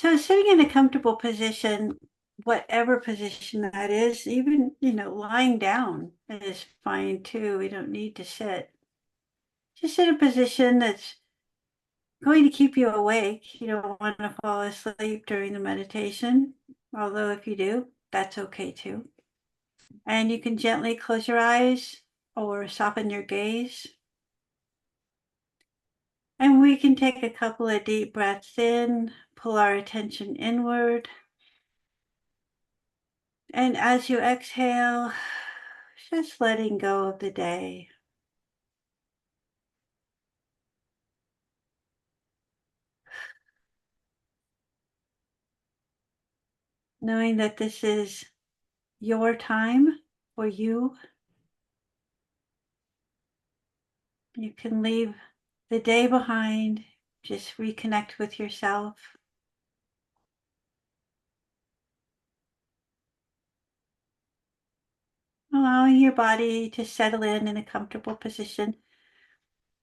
So sitting in a comfortable position, whatever position that is, even, lying down is fine too. We don't need to sit. Just in a position that's going to keep you awake. You don't want to fall asleep during the meditation, although if you do, that's okay too. And you can gently close your eyes or soften your gaze. And we can take a couple of deep breaths in, pull our attention inward. And as you exhale, just letting go of the day. Knowing that this is your time for you. You can leave the day behind, just reconnect with yourself. Allowing your body to settle in a comfortable position.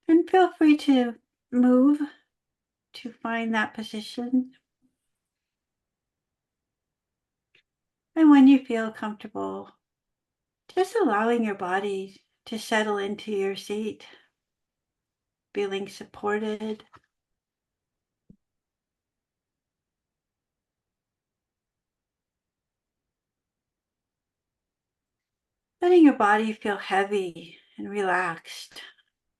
And feel free to move to find that position. And when you feel comfortable, just allowing your body to settle into your seat, feeling supported. Letting your body feel heavy and relaxed,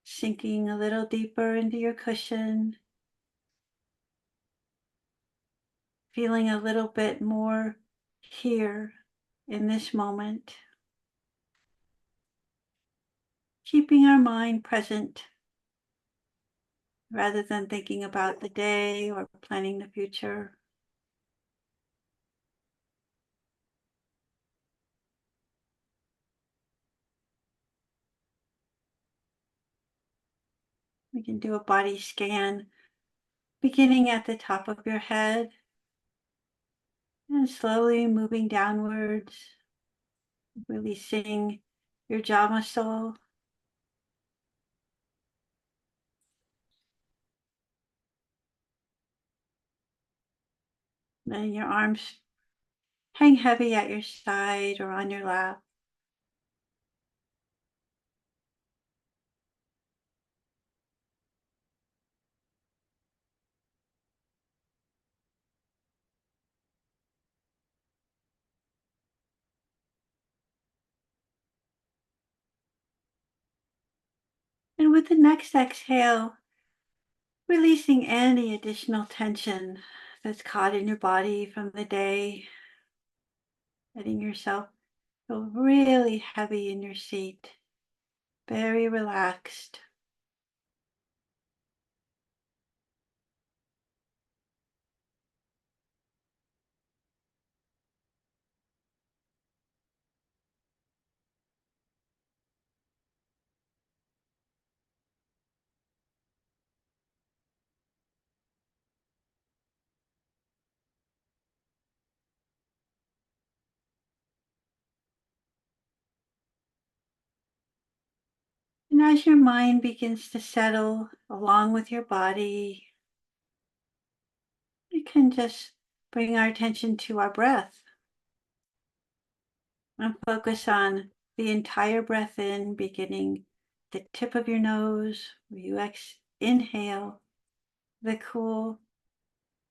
sinking a little deeper into your cushion, feeling a little bit more here in this moment, keeping our mind present rather than thinking about the day or planning the future. We can do a body scan beginning at the top of your head and slowly moving downwards, releasing your jaw muscle. Letting your arms hang heavy at your side or on your lap. And with the next exhale, releasing any additional tension that's caught in your body from the day, letting yourself feel really heavy in your seat, very relaxed. And as your mind begins to settle along with your body, we can just bring our attention to our breath and focus on the entire breath in, beginning the tip of your nose, where you inhale the cool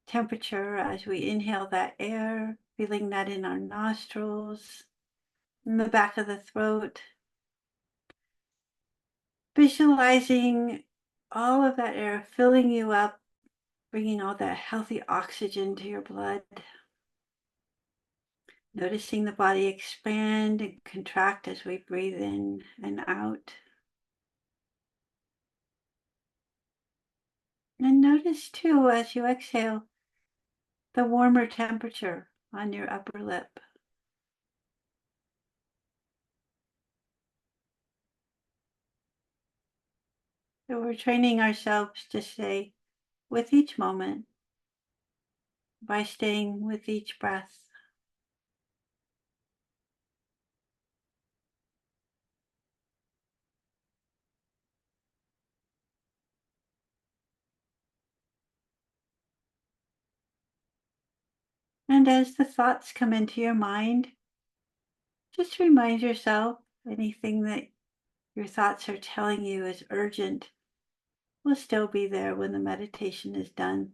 temperature as we inhale that air, feeling that in our nostrils, in the back of the throat, visualizing all of that air filling you up, bringing all that healthy oxygen to your blood, noticing the body expand and contract as we breathe in and out. And notice too, as you exhale, the warmer temperature on your upper lip. So we're training ourselves to stay with each moment by staying with each breath. And as the thoughts come into your mind, just remind yourself anything that your thoughts are telling you is urgent will still be there when the meditation is done.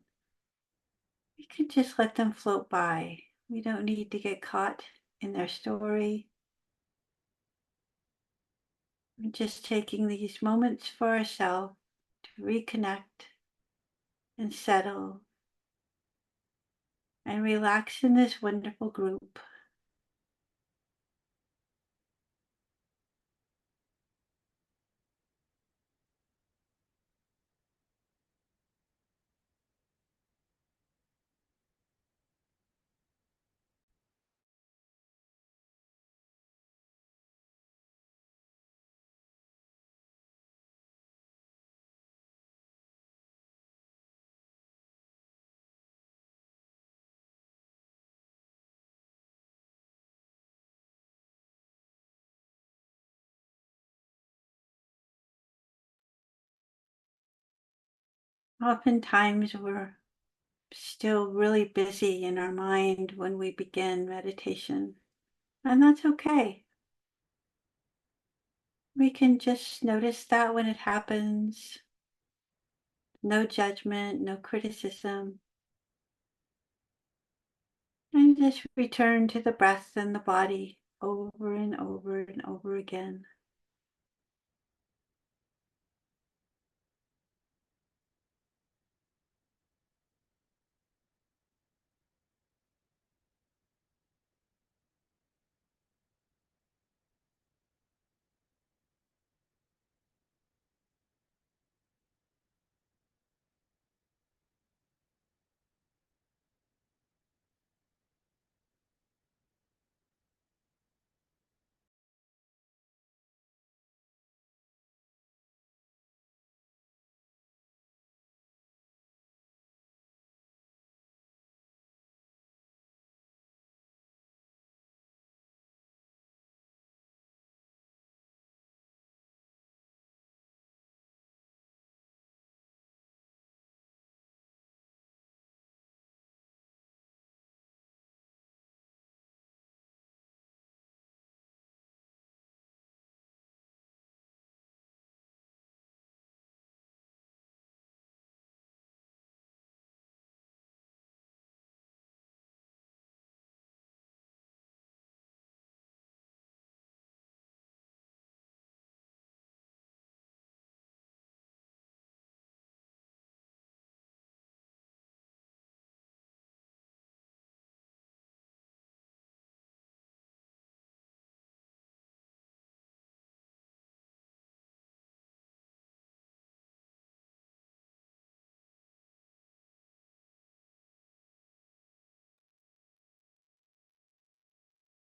We can just let them float by. We don't need to get caught in their story. We're just taking these moments for ourselves to reconnect and settle and relax in this wonderful group. Oftentimes we're still really busy in our mind when we begin meditation, and that's okay. We can just notice that when it happens. No judgment, no criticism, and just return to the breath and the body over and over and over again.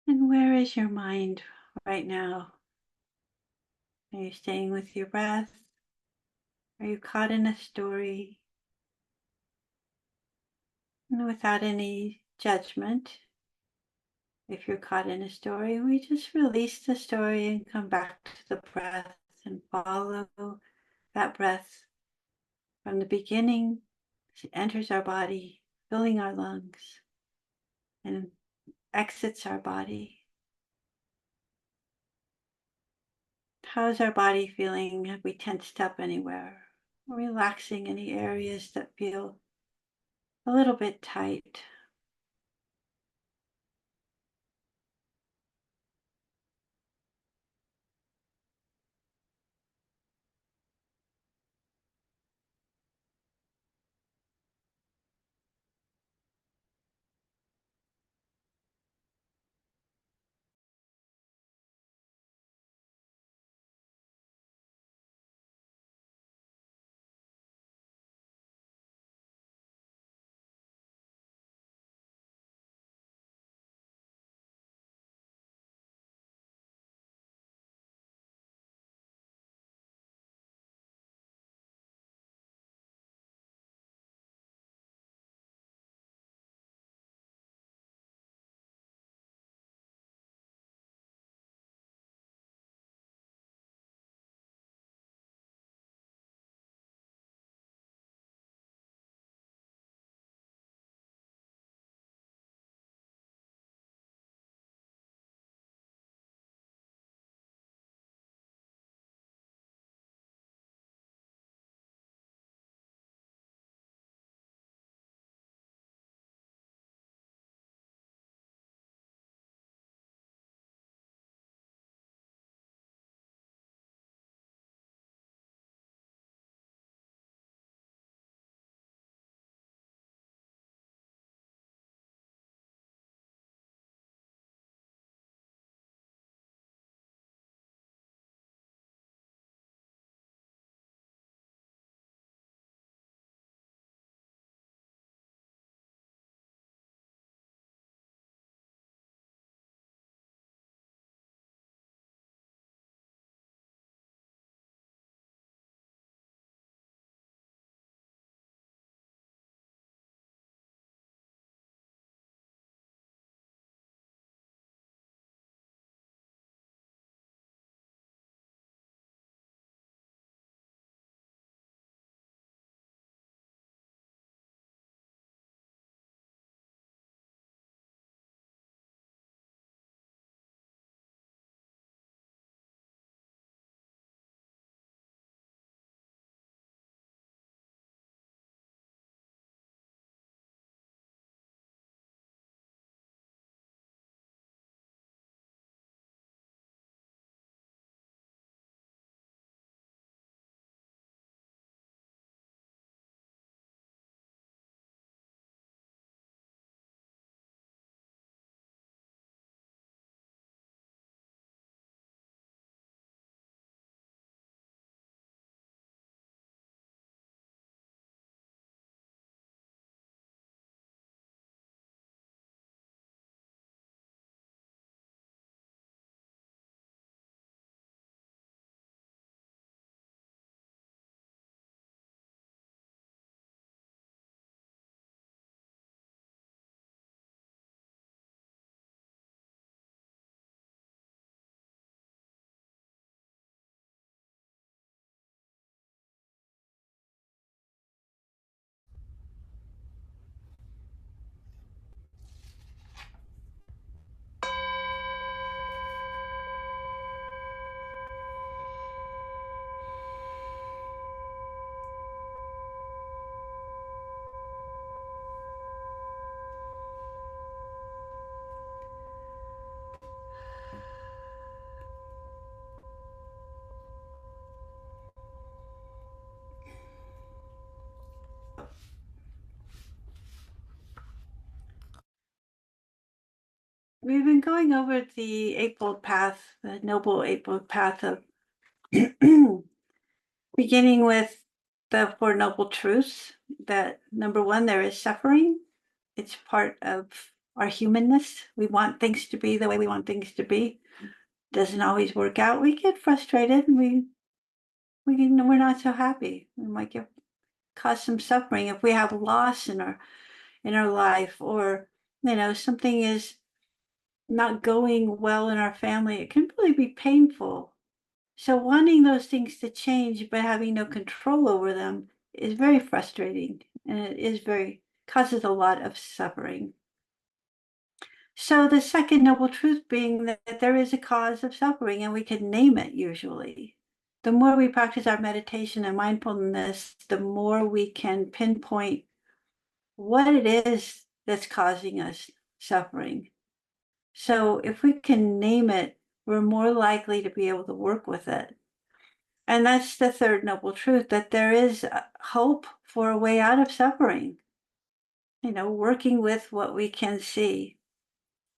And where is your mind right now? Are you staying with your breath? Are you caught in a story? And without any judgment, if you're caught in a story, we just release the story and come back to the breath and follow that breath from the beginning as it enters our body, filling our lungs, and exits our body. How's our body feeling? Have we tensed up anywhere? Relaxing any areas that feel a little bit tight. we've been going over the Eightfold Path, the Noble Eightfold Path of beginning with the Four Noble Truths that number one, there is suffering. It's part of our humanness. We want things to be the way we want things to be. Doesn't always work out. We get frustrated and we're not so happy. We might get cause some suffering if we have loss in our life, or something is not going well in our family. It can really be painful. So wanting those things to change but having no control over them is very frustrating, and it is very causes a lot of suffering. So the second noble truth being that there is a cause of suffering and we can name it usually. The more we practice our meditation and mindfulness, the more we can pinpoint what it is that's causing us suffering. So if we can name it, we're more likely to be able to work with it. And that's the third noble truth, that there is hope for a way out of suffering, working with what we can see.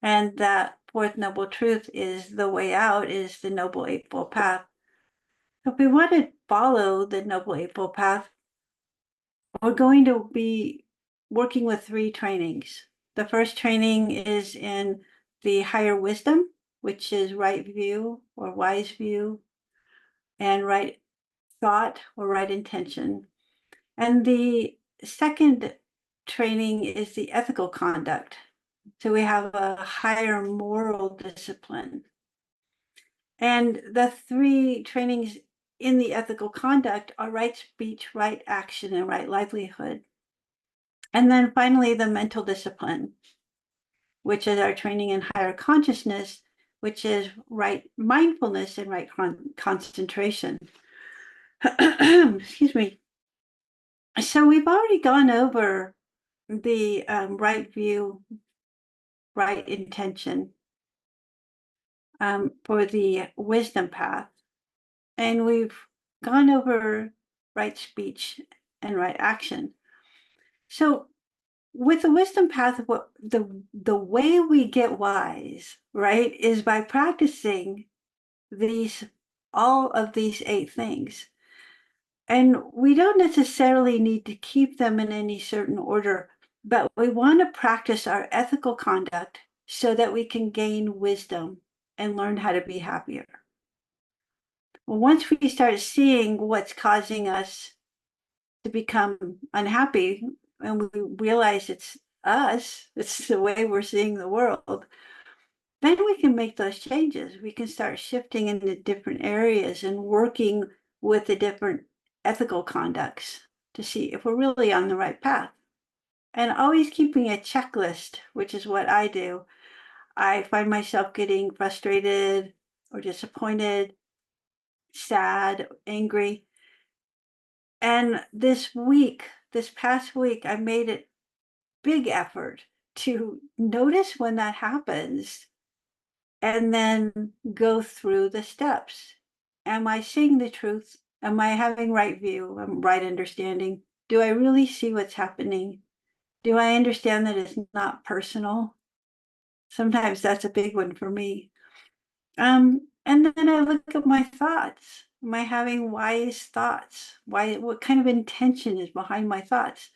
And that fourth noble truth is the way out, is the Noble Eightfold Path. If we want to follow the Noble Eightfold Path, we're going to be working with three trainings. The first training is in the higher wisdom, which is right view or wise view, and right thought or right intention. And the second training is the ethical conduct. So we have a higher moral discipline. And the three trainings in the ethical conduct are right speech, right action, and right livelihood. And then finally, the mental discipline, which is our training in higher consciousness, which is right mindfulness and right concentration. Excuse me. So we've already gone over the right view, right intention for the wisdom path. And we've gone over right speech and right action. So with the wisdom path, what the way we get wise, right, is by practicing these all of these 8 things. And we don't necessarily need to keep them in any certain order, but we want to practice our ethical conduct so that we can gain wisdom and learn how to be happier. Well, once we start seeing what's causing us to become unhappy, and we realize it's us, it's the way we're seeing the world, then we can make those changes. We can start shifting into different areas and working with the different ethical conducts to see if we're really on the right path. And always keeping a checklist, which is what I do. I find myself getting frustrated or disappointed, sad, angry. And this past week, I made it big effort to notice when that happens and then go through the steps. Am I seeing the truth? Am I having right view? Right understanding? Do I really see what's happening? Do I understand that it's not personal? Sometimes that's a big one for me. And then I look at my thoughts. Am I having wise thoughts? What kind of intention is behind my thoughts?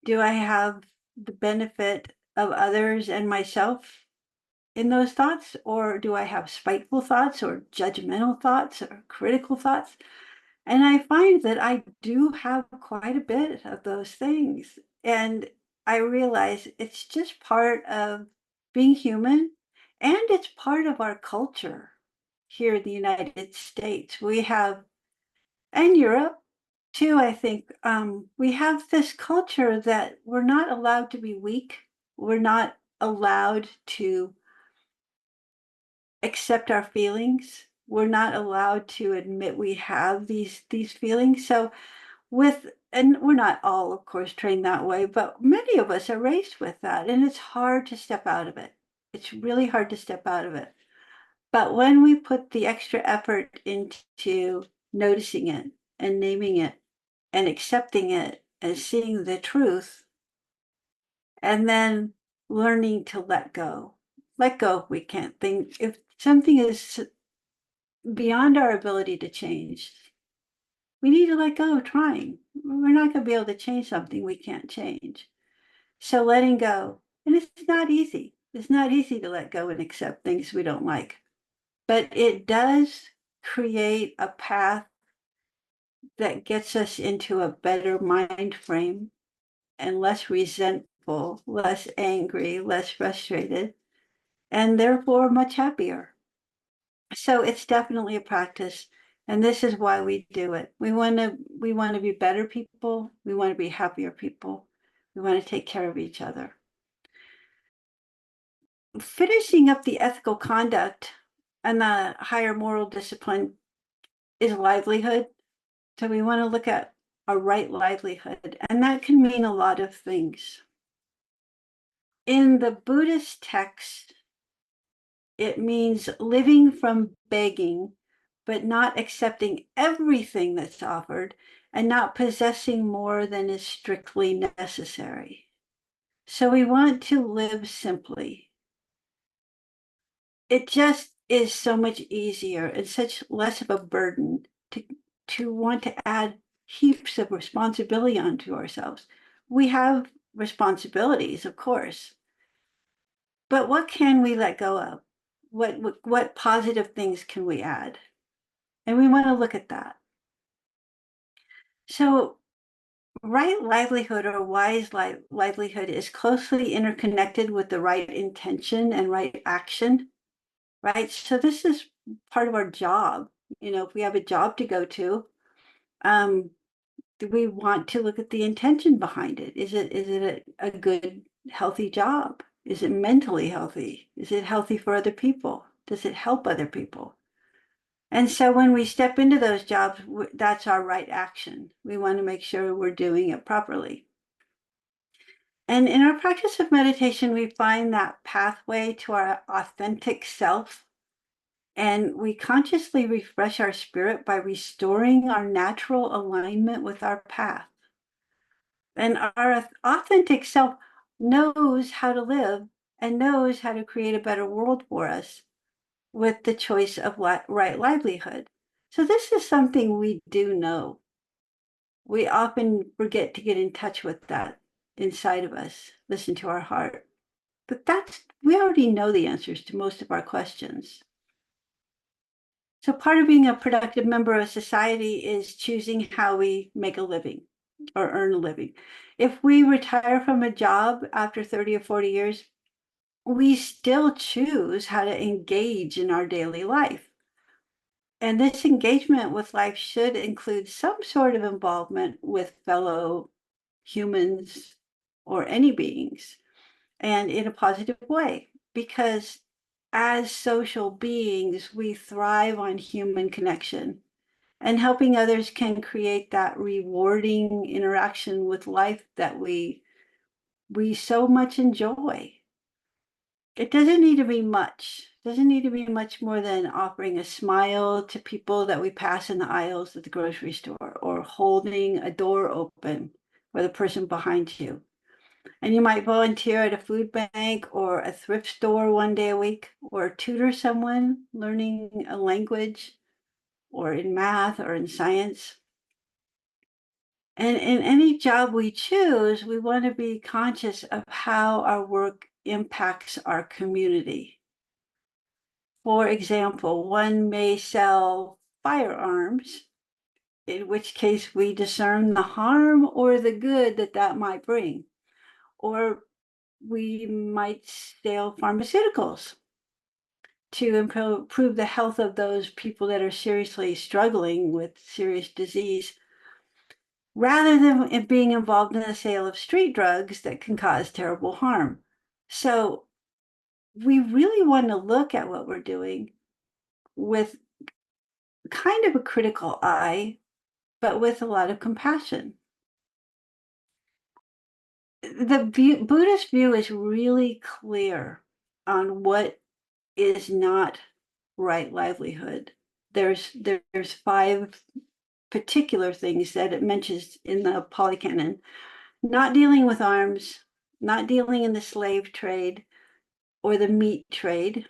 Do I have the benefit of others and myself in those thoughts? Or do I have spiteful thoughts or judgmental thoughts or critical thoughts? And I find that I do have quite a bit of those things. And I realize it's just part of being human, and it's part of our culture here in the United States. We have, and Europe too, I think, we have this culture that we're not allowed to be weak. We're not allowed to accept our feelings. We're not allowed to admit we have these feelings. So and we're not all, of course, trained that way, but many of us are raised with that, and it's hard to step out of it. It's really hard to step out of it. But when we put the extra effort into noticing it and naming it and accepting it and seeing the truth, and then learning to let go. Let go if we can't think. If something is beyond our ability to change, we need to let go of trying. We're not going to be able to change something we can't change. So letting go, and it's not easy. It's not easy to let go and accept things we don't like, but it does create a path that gets us into a better mind frame and less resentful, less angry, less frustrated, and therefore much happier. So it's definitely a practice. And this is why we do it. We want to be better people. We want to be happier people. We want to take care of each other. Finishing up the ethical conduct and the higher moral discipline is livelihood. So we want to look at a right livelihood, and that can mean a lot of things. In the Buddhist text, it means living from begging, but not accepting everything that's offered and not possessing more than is strictly necessary. So we want to live simply. It just is so much easier and such less of a burden to want to add heaps of responsibility onto ourselves. We have responsibilities, of course, but what can we let go of? What positive things can we add? And we want to look at that. So right livelihood or wise livelihood is closely interconnected with the right intention and right action, right? So this is part of our job. If we have a job to go to, um, do we want to look at the intention behind it? Is it a good, healthy job? Is it mentally healthy? Is it healthy for other people? Does it help other people? And so when we step into those jobs, that's our right action. We want to make sure we're doing it properly. And in our practice of meditation, we find that pathway to our authentic self. And we consciously refresh our spirit by restoring our natural alignment with our path. And our authentic self knows how to live and knows how to create a better world for us with the choice of right livelihood. So this is something we do know. We often forget to get in touch with that inside of us, listen to our heart. But we already know the answers to most of our questions. So part of being a productive member of society is choosing how we make a living or earn a living. If we retire from a job after 30 or 40 years, we still choose how to engage in our daily life. And this engagement with life should include some sort of involvement with fellow humans or any beings, and in a positive way, because as social beings, we thrive on human connection, and helping others can create that rewarding interaction with life that we so much enjoy. It doesn't need to be much. It doesn't need to be much more than offering a smile to people that we pass in the aisles at the grocery store, or holding a door open for the person behind you. And you might volunteer at a food bank or a thrift store one day a week, or tutor someone learning a language, or in math or in science. And in any job we choose, we want to be conscious of how our work impacts our community. For example, one may sell firearms, in which case we discern the harm or the good that might bring. Or we might sell pharmaceuticals to improve the health of those people that are seriously struggling with serious disease, rather than being involved in the sale of street drugs that can cause terrible harm. So we really want to look at what we're doing with kind of a critical eye, but with a lot of compassion. The Buddhist view is really clear on what is not right livelihood. There's 5 particular things that it mentions in the Pali Canon. Not dealing with arms, not dealing in the slave trade or the meat trade,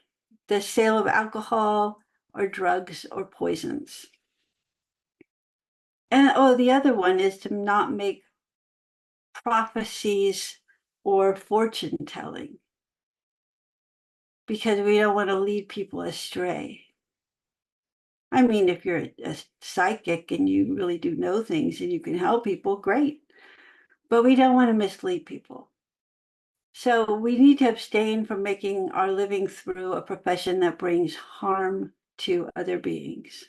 the sale of alcohol or drugs or poisons. And the other one is to not make prophecies or fortune telling because we don't want to lead people astray. I mean, if you're a psychic and you really do know things and you can help people, great. But we don't want to mislead people. So we need to abstain from making our living through a profession that brings harm to other beings.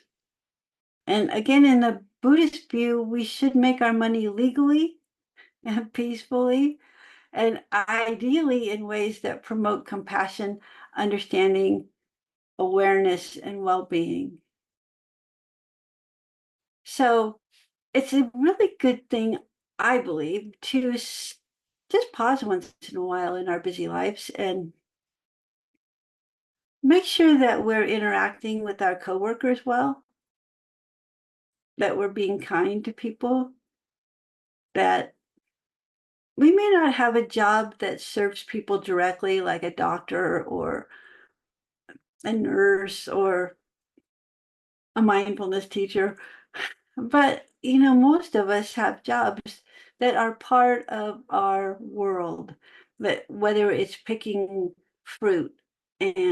And again, in the Buddhist view, we should make our money legally and peacefully, and ideally in ways that promote compassion, understanding, awareness, and well-being. So it's a really good thing, I believe, to just pause once in a while in our busy lives and make sure that we're interacting with our coworkers well, that we're being kind to people, that we may not have a job that serves people directly, like a doctor or a nurse or a mindfulness teacher, but most of us have jobs that are part of our world, that whether it's picking fruit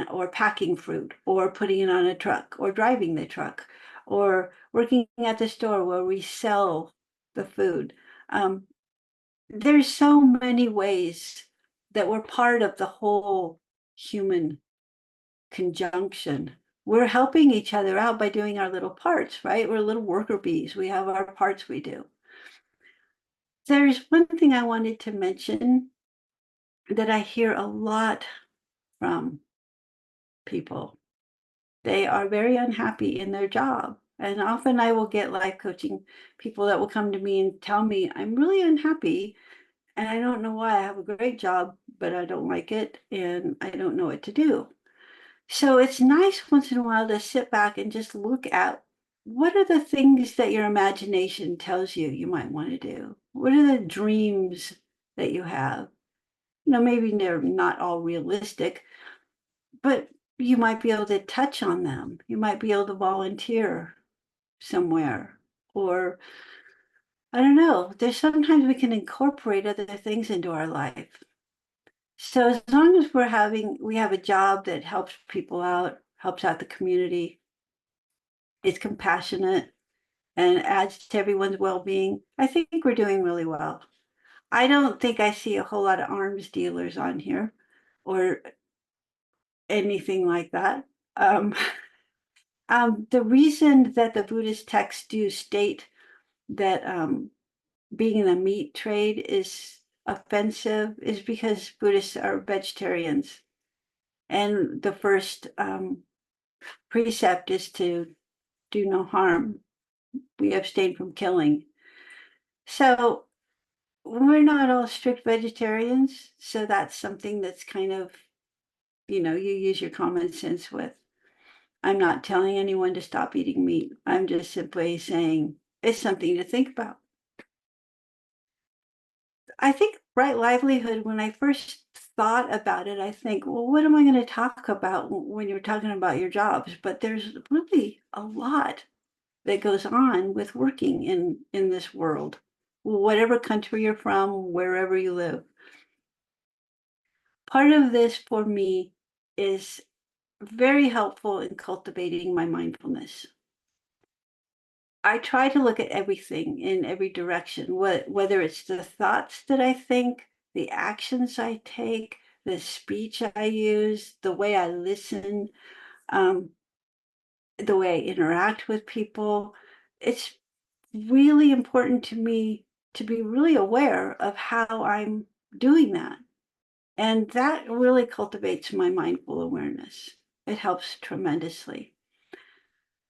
or packing fruit or putting it on a truck or driving the truck or working at the store where we sell the food. There's so many ways that we're part of the whole human conjunction. We're helping each other out by doing our little parts, right? We're little worker bees. We have our parts we do. There's one thing I wanted to mention that I hear a lot from people. They are very unhappy in their job. And often I will get life coaching people that will come to me and tell me, I'm really unhappy and I don't know why. I have a great job, but I don't like it and I don't know what to do. So it's nice once in a while to sit back and just look at what are the things that your imagination tells you you might want to do? What are the dreams that you have? Maybe they're not all realistic, but you might be able to touch on them. You might be able to volunteer somewhere. Or I don't know, there's sometimes we can incorporate other things into our life. So as long as we have a job that helps people out, helps out the community, is compassionate, and adds to everyone's well-being, I think we're doing really well. I don't think I see a whole lot of arms dealers on here or anything like that. Um, the reason that the Buddhist texts do state that being in the meat trade is offensive is because Buddhists are vegetarians. And the first precept is to do no harm. We abstain from killing. So we're not all strict vegetarians. So that's something that's kind of, you use your common sense with. I'm not telling anyone to stop eating meat. I'm just simply saying it's something to think about. I think Right Livelihood, when I first thought about it, I think, well, what am I going to talk about when you're talking about your jobs? But there's really a lot that goes on with working in this world, whatever country you're from, wherever you live. Part of this for me is very helpful in cultivating my mindfulness. I try to look at everything in every direction, whether it's the thoughts that I think, the actions I take, the speech I use, the way I listen, um, the way I interact with people. It's really important to me to be really aware of how I'm doing that. And that really cultivates my mindful awareness. It helps tremendously.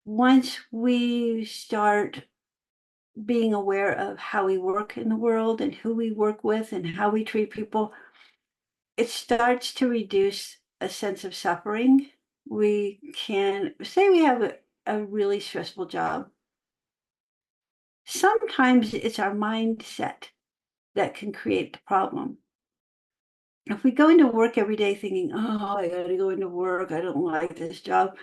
Once we start being aware of how we work in the world and who we work with and how we treat people, it starts to reduce a sense of suffering. We can say we have a really stressful job. Sometimes it's our mindset that can create the problem. If we go into work every day thinking, oh, I got to go into work, I don't like this job,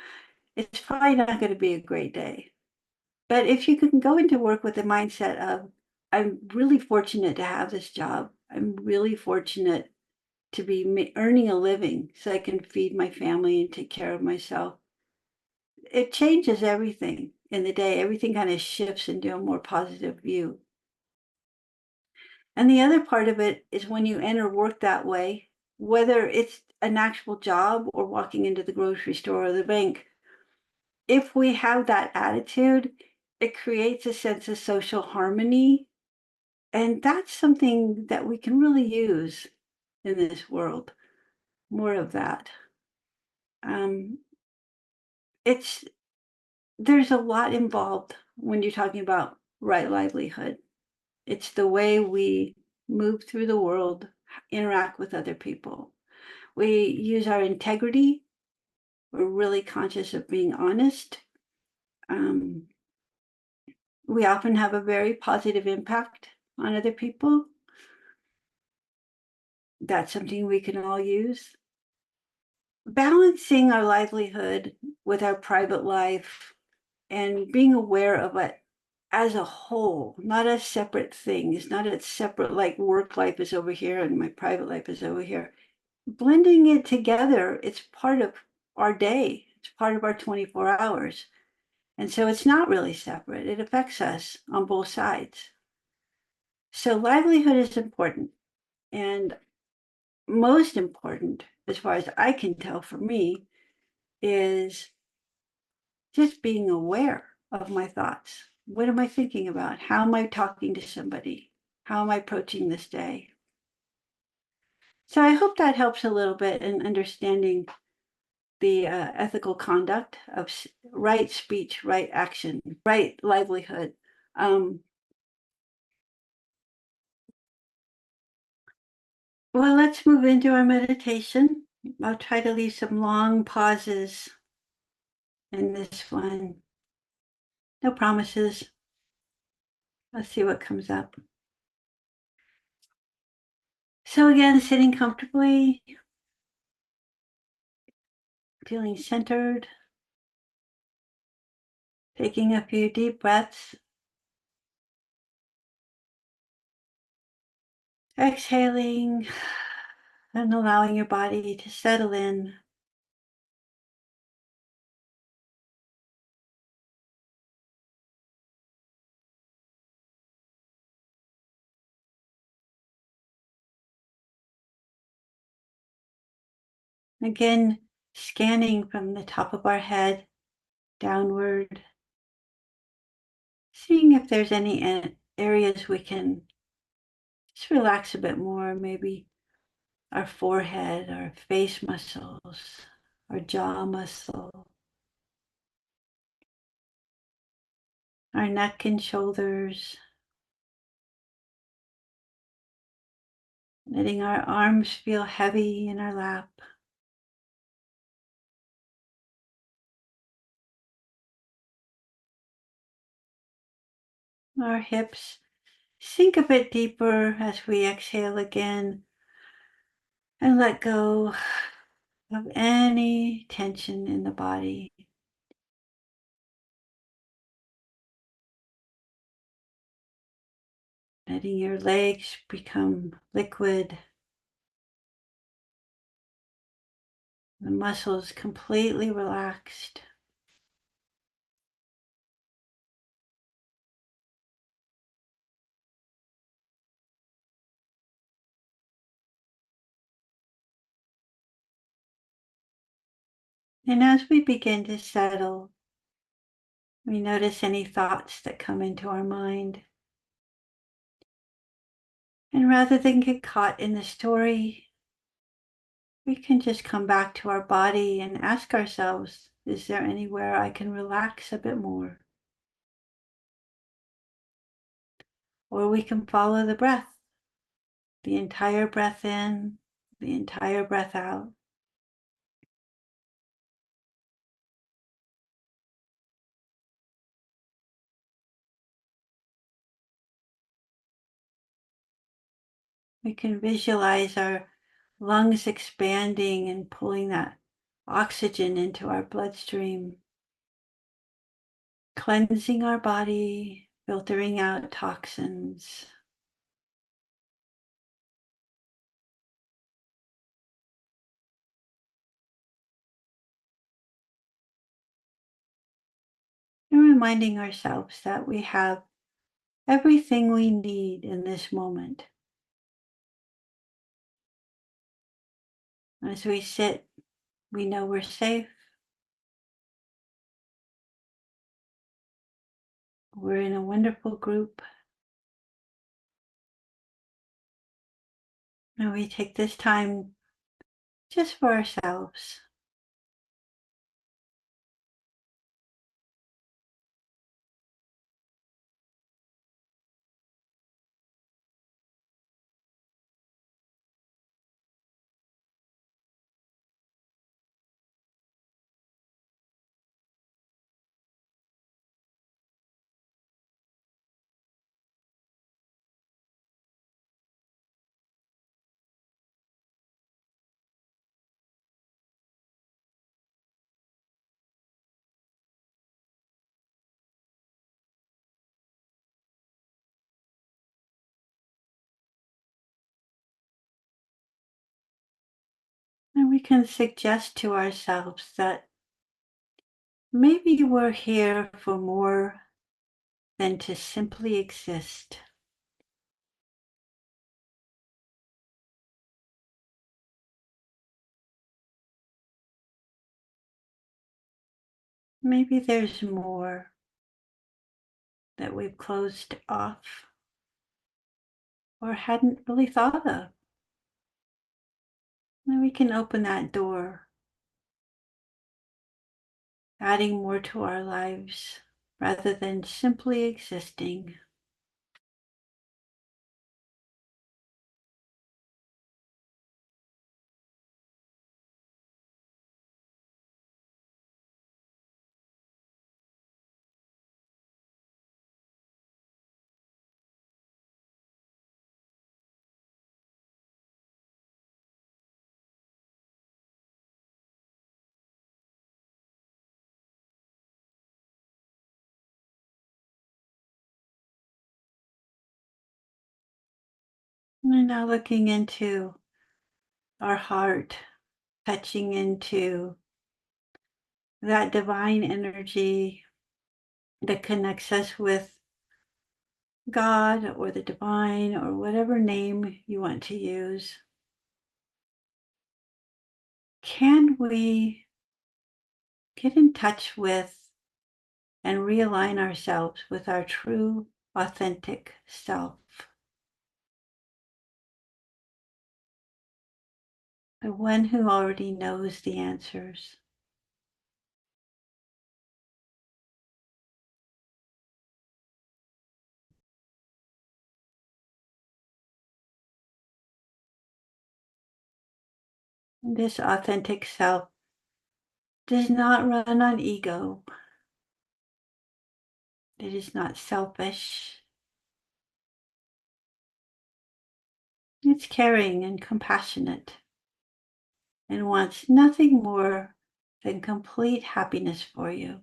it's probably not going to be a great day. But if you can go into work with the mindset of, I'm really fortunate to have this job, I'm really fortunate to be earning a living so I can feed my family and take care of myself, it changes everything in the day. Everything kind of shifts into a more positive view. And the other part of it is when you enter work that way, whether it's an actual job or walking into the grocery store or the bank, if we have that attitude, it creates a sense of social harmony. And that's something that we can really use in this world. More of that. Um, it's there's a lot involved when you're talking about right livelihood. It's the way we move through the world, interact with other people. We use our integrity. We're really conscious of being honest. Um, we often have a very positive impact on other people. That's something we can all use. Balancing our livelihood with our private life and being aware of it as a whole, not as separate things, not as separate, like work life is over here and my private life is over here. Blending it together, it's part of our day. It's part of our 24 hours. And so it's not really separate. It affects us on both sides. So livelihood is important. And most important, as far as I can tell for me, is just being aware of my thoughts. What am I thinking about? How am I talking to somebody? How am I approaching this day? So I hope that helps a little bit in understanding the ethical conduct of right speech, right action, right livelihood. Um, well, let's move into our meditation. I'll try to leave some long pauses in this one. No promises. Let's see what comes up. So again, sitting comfortably, feeling centered, taking a few deep breaths, exhaling, and allowing your body to settle in. Again, scanning from the top of our head downward, seeing if there's any areas we can just relax a bit more, maybe our forehead, our face muscles, our jaw muscle, our neck and shoulders, letting our arms feel heavy in our lap. Our hips sink a bit deeper as we exhale again and let go of any tension in the body. Letting your legs become liquid, the muscles completely relaxed. And as we begin to settle, we notice any thoughts that come into our mind. And rather than get caught in the story, we can just come back to our body and ask ourselves, is there anywhere I can relax a bit more? Or we can follow the breath, the entire breath in, the entire breath out. We can visualize our lungs expanding and pulling that oxygen into our bloodstream, cleansing our body, filtering out toxins. And reminding ourselves that we have everything we need in this moment. As we sit, we know we're safe. We're in a wonderful group. And we take this time just for ourselves. And we can suggest to ourselves that maybe we're here for more than to simply exist. Maybe there's more that we've closed off or hadn't really thought of. And we can open that door, adding more to our lives rather than simply existing. We're now looking into our heart, touching into that divine energy that connects us with God or the divine or whatever name you want to use. Can we get in touch with and realign ourselves with our true, authentic self? The one who already knows the answers. This authentic self does not run on ego. It is not selfish. It's caring and compassionate and wants nothing more than complete happiness for you.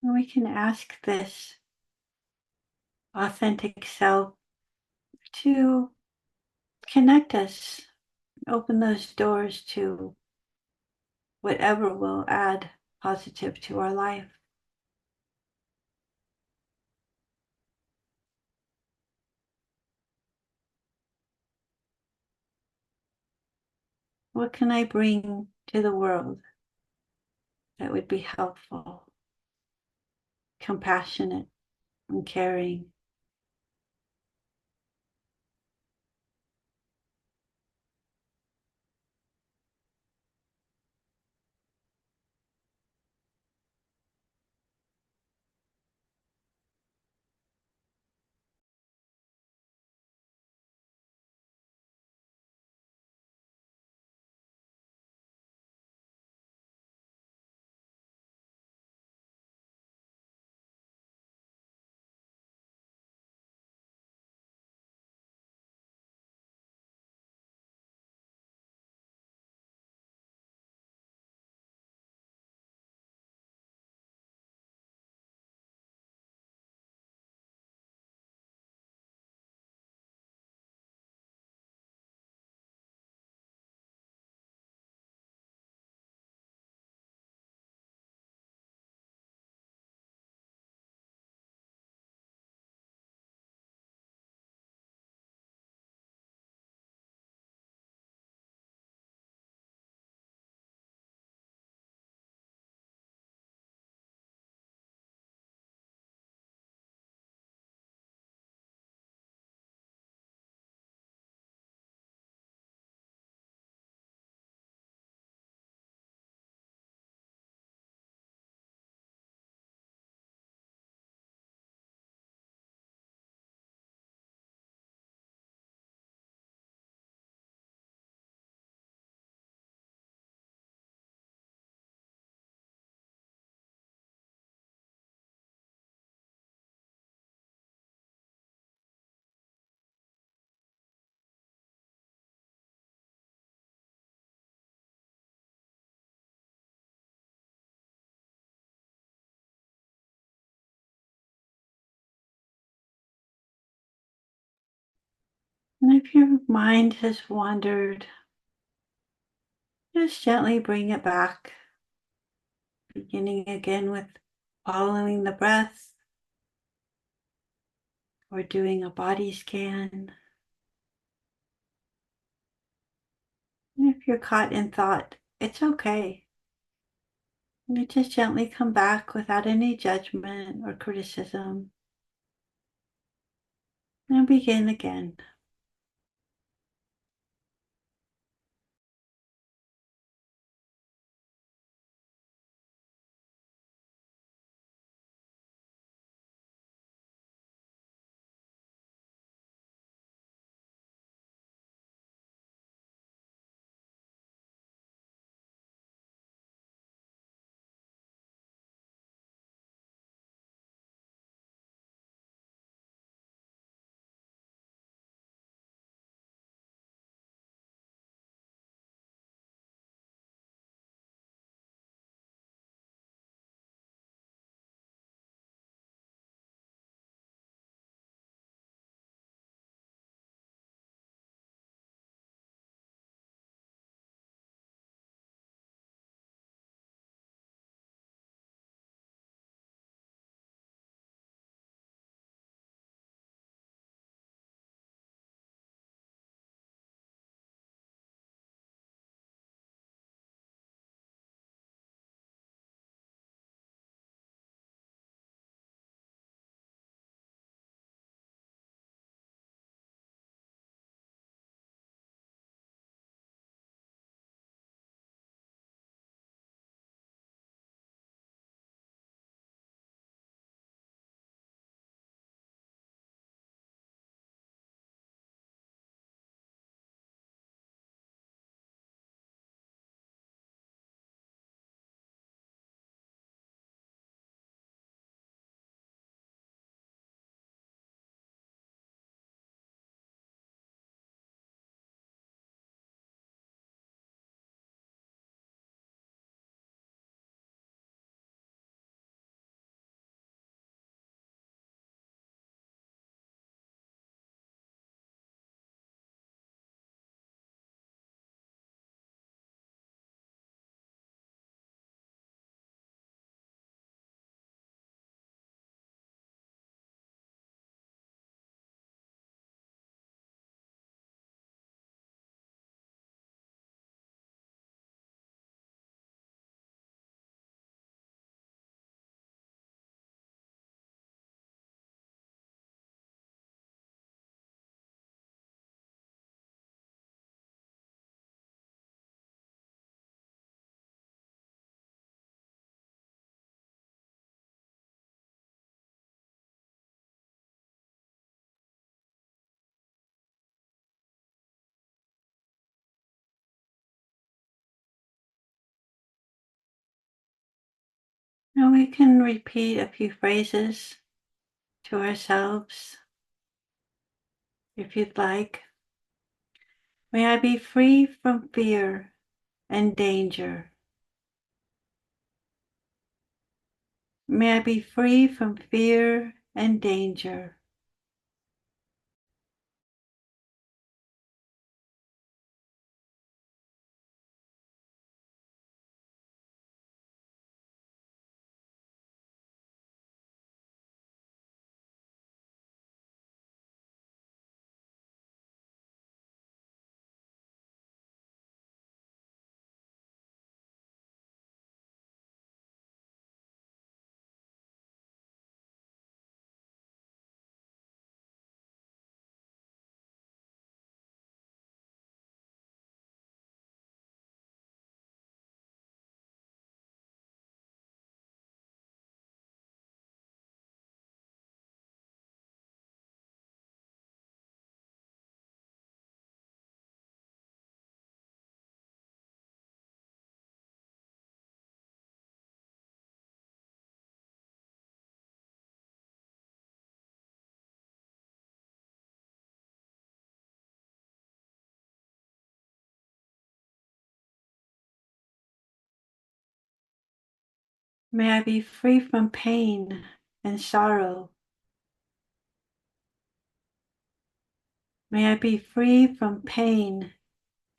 And we can ask this authentic self to connect us, open those doors to whatever will add positive to our life. What can I bring to the world that would be helpful, compassionate, and caring? And if your mind has wandered, just gently bring it back, beginning again with following the breath or doing a body scan. And if you're caught in thought, it's okay. You just gently come back without any judgment or criticism and begin again. Now we can repeat a few phrases to ourselves if you'd like. May I be free from fear and danger. May I be free from fear and danger. May I be free from pain and sorrow. May I be free from pain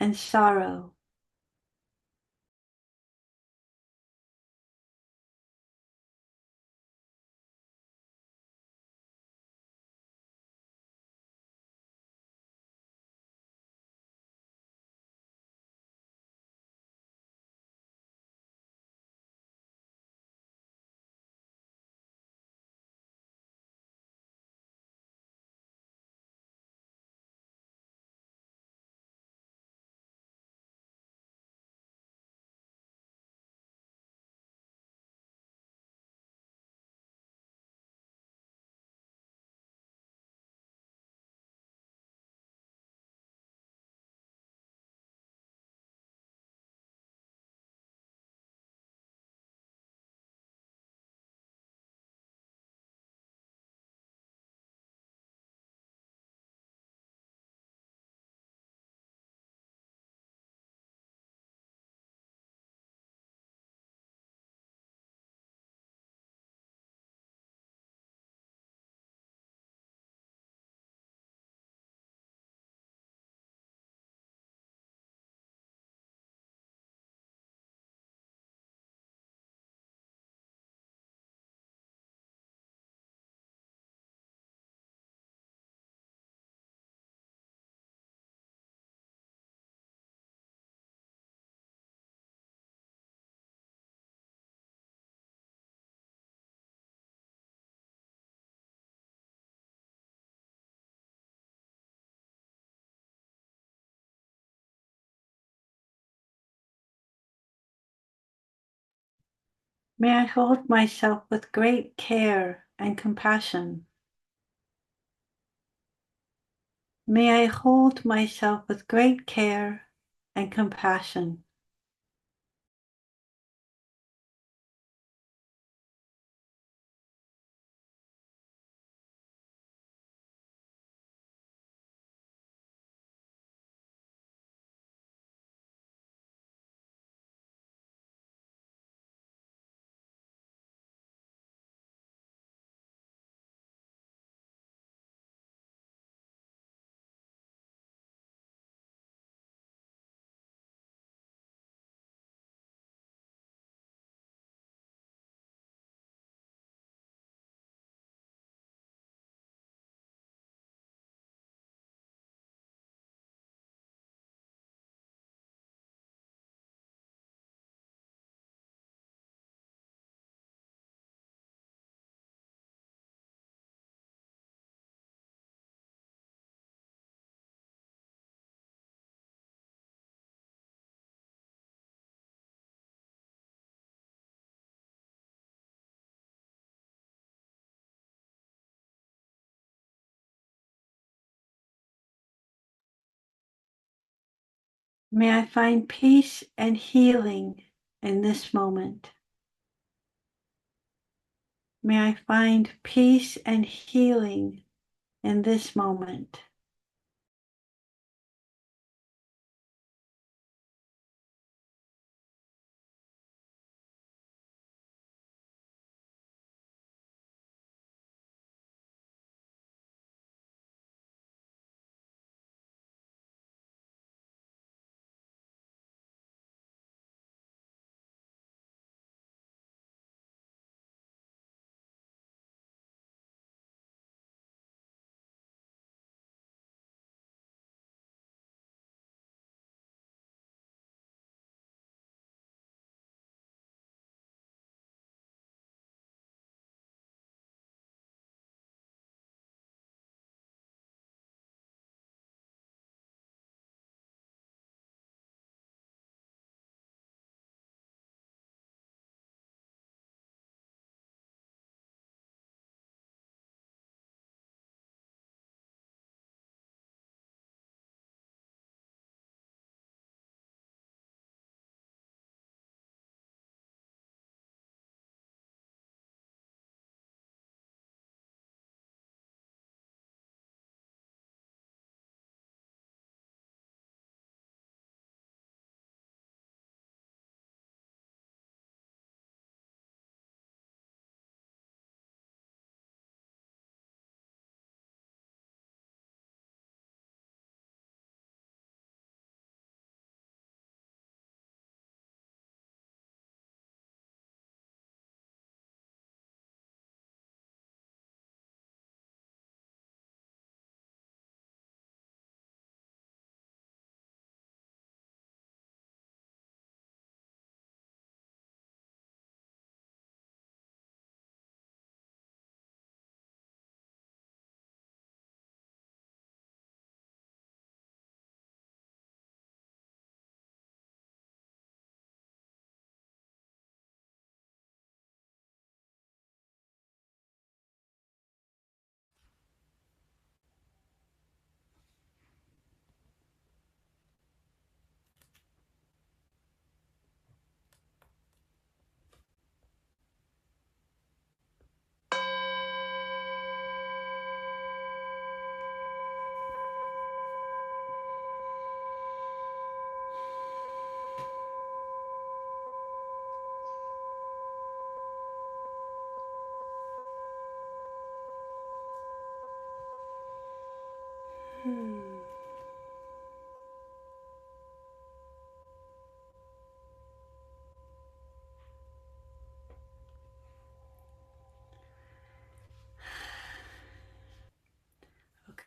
and sorrow. May I hold myself with great care and compassion. May I hold myself with great care and compassion. May I find peace and healing in this moment. May I find peace and healing in this moment.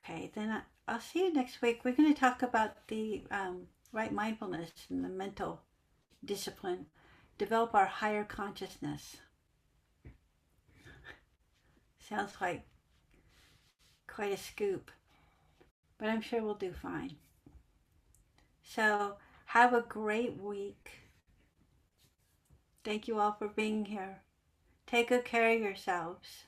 Okay, then I'll see you next week. We're going to talk about the right mindfulness and the mental discipline, develop our higher consciousness. Sounds like quite a scoop, but I'm sure we'll do fine. So, have a great week. Thank you all for being here. Take good care of yourselves.